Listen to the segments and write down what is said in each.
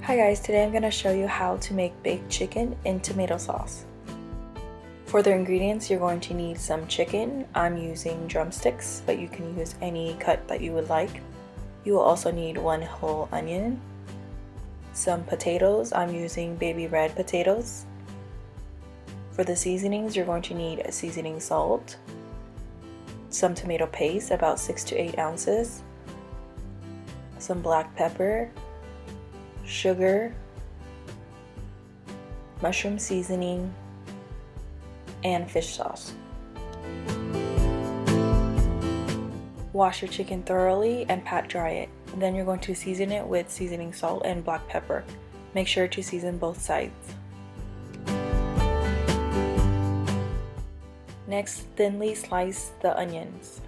Hi guys, today I'm going to show you how to make baked chicken in tomato sauce. For the ingredients, you're going to need some chicken. I'm using drumsticks, but you can use any cut that you would like. You will also need 1 whole onion, some potatoes. I'm using baby red potatoes. For the seasonings, you're going to need a seasoning salt, some tomato paste, about 6 to 8 ounces, some black pepper, sugar, mushroom seasoning, and fish sauce. Wash your chicken thoroughly and pat dry it. Then you're going to season it with seasoning salt and black pepper. Make sure to season both sides. Next, thinly slice the onions.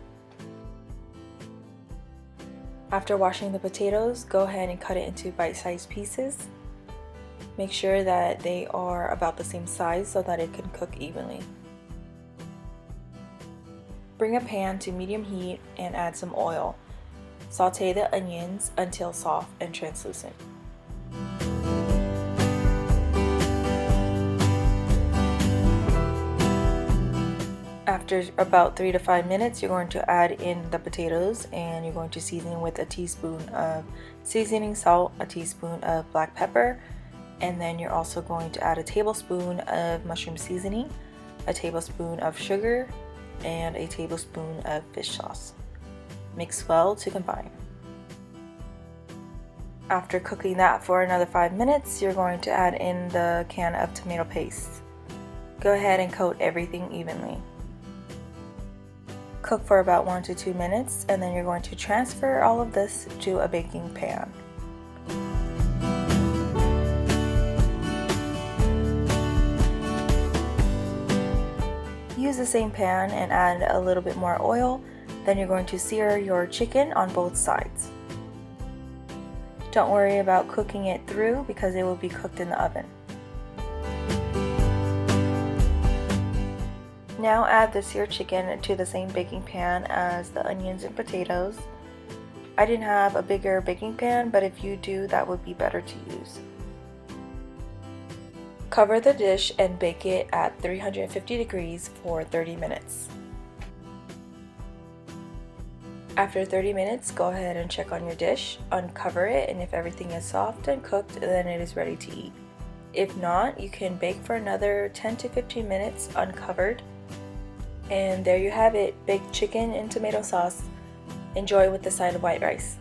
After washing the potatoes, go ahead and cut it into bite-sized pieces. Make sure that they are about the same size so that it can cook evenly. Bring a pan to medium heat and add some oil. Saute the onions until soft and translucent. After about 3 to 5 minutes, you're going to add in the potatoes and you're going to season with a teaspoon of seasoning salt, a teaspoon of black pepper, and then you're also going to add a tablespoon of mushroom seasoning, a tablespoon of sugar, and a tablespoon of fish sauce. Mix well to combine. After cooking that for another 5 minutes, you're going to add in the can of tomato paste. Go ahead and coat everything evenly. Cook for about 1 to 2 minutes, and then you're going to transfer all of this to a baking pan. Use the same pan and add a little bit more oil. Then you're going to sear your chicken on both sides. Don't worry about cooking it through because it will be cooked in the oven. Now add the seared chicken to the same baking pan as the onions and potatoes. I didn't have a bigger baking pan, but if you do, that would be better to use. Cover the dish and bake it at 350 degrees for 30 minutes. After 30 minutes, go ahead and check on your dish, uncover it, and if everything is soft and cooked, then it is ready to eat. If not, you can bake for another 10 to 15 minutes uncovered. And there you have it, baked chicken in tomato sauce. Enjoy with the side of white rice.